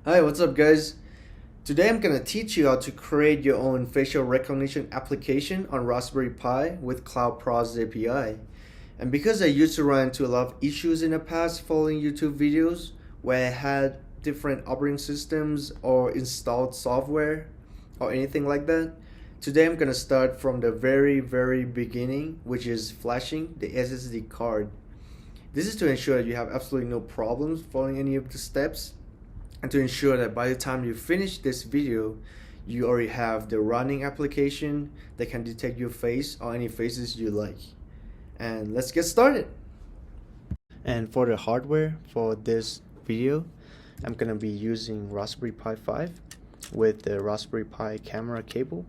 Hi, what's up guys? Today I'm gonna teach you how to create your own facial recognition application on Raspberry Pi with Cloud-Proz API. And because I used to run into a lot of issues in the past following YouTube videos where I had different operating systems or installed software or anything like that, today I'm gonna start from the very beginning, which is flashing the SSD card. This is to ensure that you have absolutely no problems following any of the steps, and to ensure that by the time you finish this video, you already have the running application that can detect your face or any faces you like. And let's get started. And for the hardware for this video, I'm gonna be using Raspberry Pi 5 with the Raspberry Pi camera cable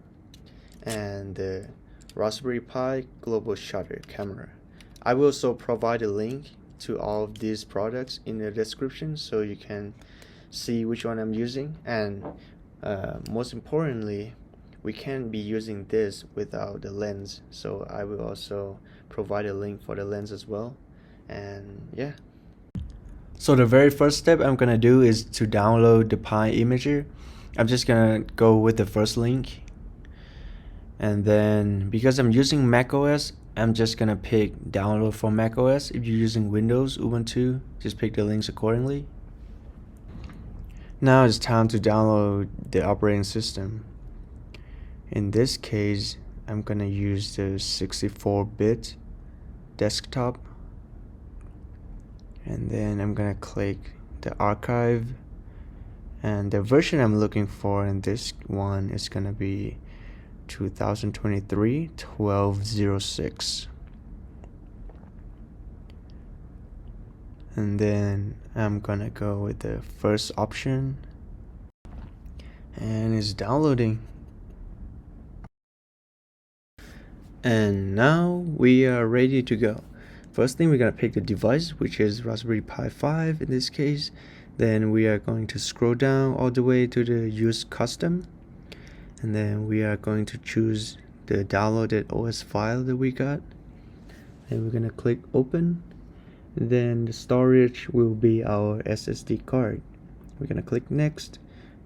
and the Raspberry Pi global shutter camera. I will also provide a link to all of these products in the description so you can see which one I'm using, and most importantly, we can be using this without the lens, so I will also provide a link for the lens as well. And yeah, so the very first step I'm gonna do is to download the Pi imager. I'm just gonna go with the first link, and then because I'm using macOS, I'm just gonna pick download for macOS. If you're using Windows, Ubuntu, just pick the links accordingly. Now it's time to download the operating system. In this case, I'm gonna use the 64-bit desktop, and then I'm gonna click the archive, and the version I'm looking for in this one is gonna be 2023 1206. And then I'm gonna go with the first option, and it's downloading. And now we are ready to go. First thing, we're gonna pick the device, which is Raspberry Pi 5 in this case. Then we are going to scroll down all the way to the use custom, and then we are going to choose the downloaded OS file that we got, and we're gonna click open. Then the storage will be our SSD card. We're gonna click next.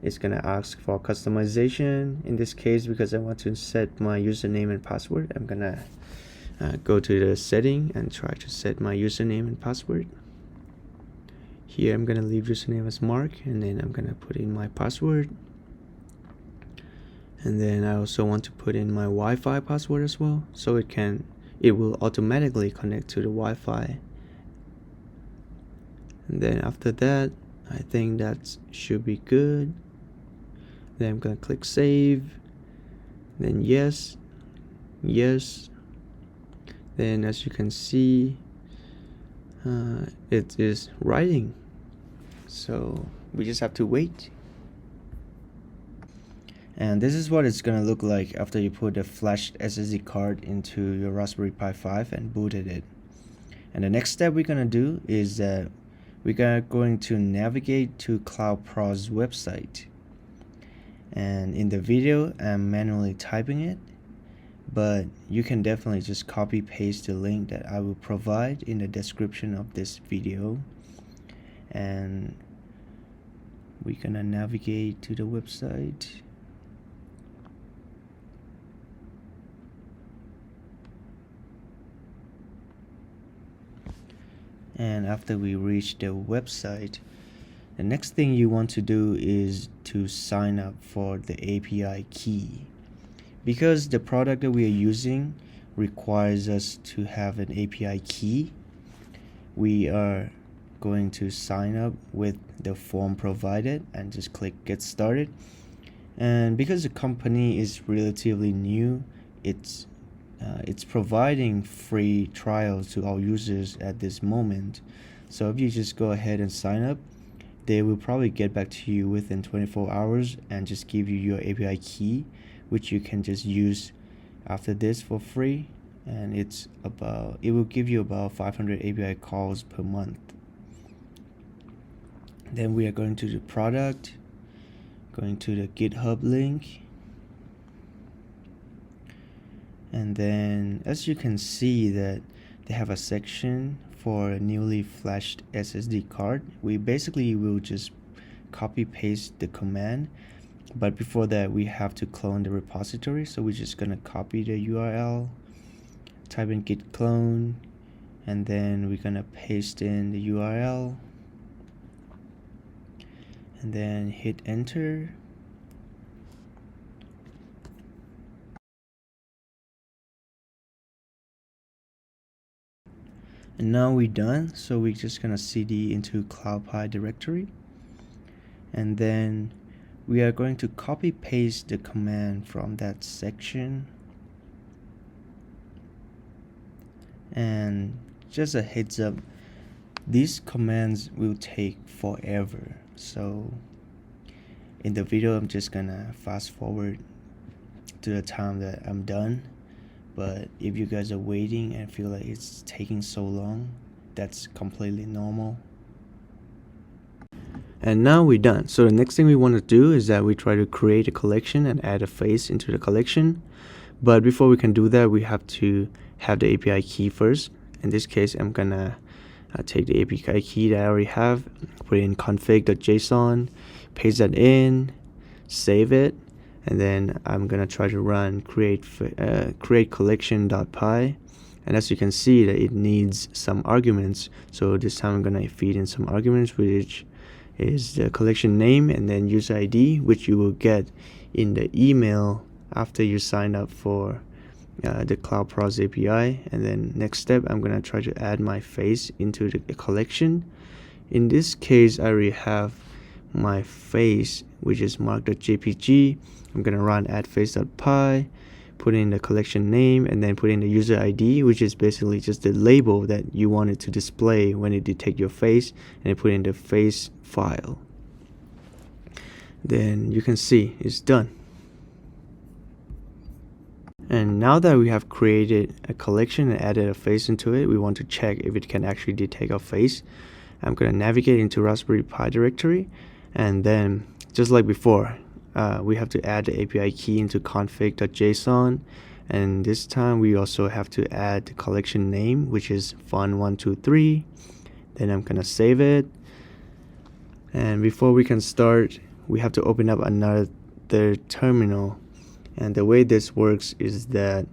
It's gonna ask for customization. In this case, because I want to set my username and password, I'm gonna go to the setting and try to set my username and password. Here I'm gonna leave username as Mark, and then I'm gonna put in my password. And then I also want to put in my Wi-Fi password as well, so it will automatically connect to the Wi-Fi. And then after that, I think that should be good. Then I'm gonna click save, then yes. Then as you can see, it is writing, so we just have to wait. And this is what it's gonna look like after you put the flashed SSD card into your Raspberry Pi 5 and booted it. And the next step we're gonna do is that we are going to navigate to Cloud-Proz website. And in the video, I'm manually typing it, but you can definitely just copy paste the link that I will provide in the description of this video. And we're gonna navigate to the website. And after we reach the website, the next thing you want to do is to sign up for the API key. Because the product that we are using requires us to have an API key, we are going to sign up with the form provided and just click get started. And because the company is relatively new, it's providing free trials to all users at this moment. So if you just go ahead and sign up, they will probably get back to you within 24 hours and just give you your API key, which you can just use after this for free. And it will give you about 500 API calls per month. Then we are going to the product, going to the GitHub link. And then as you can see that they have a section for a newly flashed SSD card. We basically will just copy paste the command, but before that we have to clone the repository. So we're just gonna copy the URL, type in git clone, and then we're gonna paste in the URL and then hit enter. And now we're done, so we're just gonna cd into CloudPi directory, and then we are going to copy paste the command from that section. And just a heads up, these commands will take forever, so in the video I'm just gonna fast forward to the time that I'm done. But if you guys are waiting and feel like it's taking so long, that's completely normal. And now we're done. So the next thing we want to do is that we try to create a collection and add a face into the collection. But before we can do that, we have to have the API key first. In this case, I'm gonna take the API key that I already have, put it in config.json, paste that in, save it, and then I'm gonna try to run create collection.py. And as you can see, that it needs some arguments. So this time I'm gonna feed in some arguments, which is the collection name and then user ID, which you will get in the email after you sign up for the Cloud-Proz API. And then next step, I'm gonna try to add my face into the collection. In this case, I already have my face, which is mark.jpg. I'm gonna run add face.py, put in the collection name, and then put in the user ID, which is basically just the label that you want it to display when it detects your face, and then put in the face file. Then you can see it's done. And now that we have created a collection and added a face into it, we want to check if it can actually detect our face. I'm gonna navigate into Raspberry Pi directory, and then just like before, we have to add the API key into config.json, and this time we also have to add the collection name, which is fun123. Then I'm gonna save it, and before we can start, we have to open up another terminal. And the way this works is that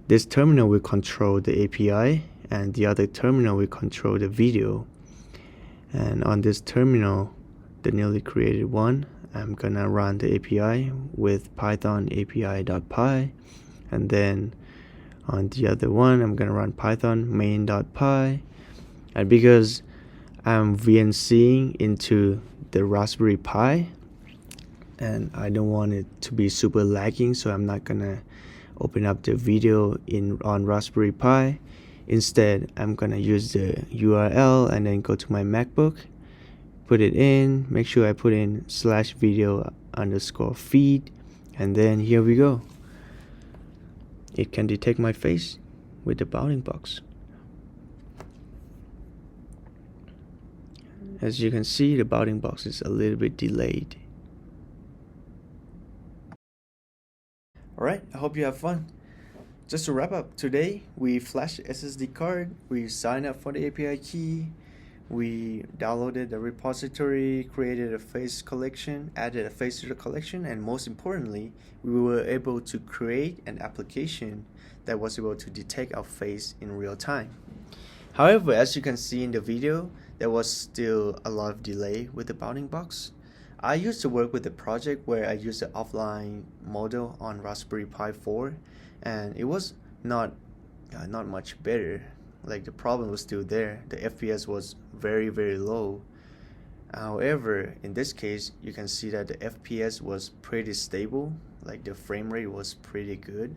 this terminal will control the API and the other terminal will control the video. And on this terminal, the newly created one, I'm gonna run the API with python api.py, and then on the other one, I'm gonna run python main.py. And because I'm VNCing into the Raspberry Pi, and I don't want it to be super lagging, so I'm not gonna open up the video on Raspberry Pi. Instead, I'm gonna use the URL and then go to my MacBook, put it in, make sure I put in /video_feed, and then here we go. It can detect my face with the bounding box. As you can see, the bounding box is a little bit delayed. Alright, I hope you have fun. Just to wrap up, today we flashed the SSD card, we signed up for the API key, we downloaded the repository, created a face collection, added a face to the collection, and most importantly, we were able to create an application that was able to detect our face in real time. However, as you can see in the video, there was still a lot of delay with the bounding box. I used to work with a project where I used the offline model on Raspberry Pi 4, and it was not much better. Like, the problem was still there. The FPS was very low. However, in this case, you can see that the FPS was pretty stable. Like, the frame rate was pretty good.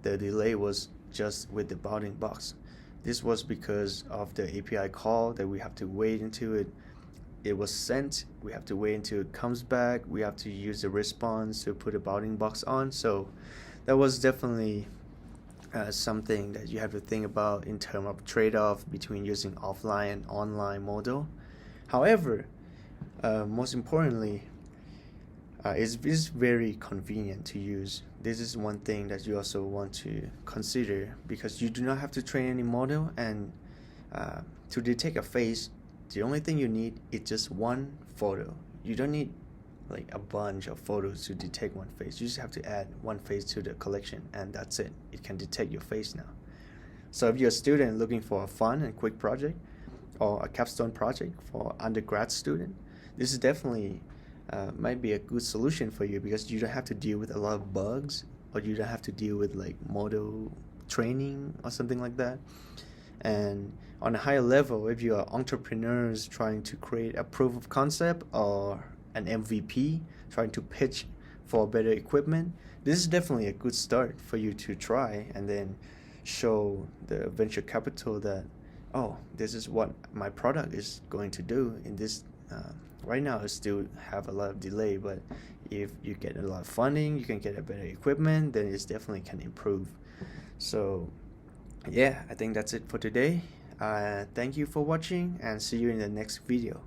The delay was just with the bounding box. This was because of the API call that we have to wait until it was sent. We have to wait until it comes back. We have to use the response to put a bounding box on. So that was definitely something that you have to think about in terms of trade-off between using offline and online model. However, most importantly, it's very convenient to use. This is one thing that you also want to consider, because you do not have to train any model, and to detect a face, the only thing you need is just one photo. you don't need like a bunch of photos to detect one face. You just have to add one face to the collection, and that's it. It can detect your face now. So if you're a student looking for a fun and quick project, or a capstone project for undergrad student, this is definitely might be a good solution for you, because you don't have to deal with a lot of bugs, or you don't have to deal with like model training or something like that. And on a higher level, if you are entrepreneurs trying to create a proof of concept or an MVP, trying to pitch for better equipment, this is definitely a good start for you to try, and then show the venture capital that, oh, this is what my product is going to do in this. Right now, it still have a lot of delay, but if you get a lot of funding, you can get a better equipment, then it definitely can improve. So yeah, I think that's it for today. Thank you for watching, and see you in the next video.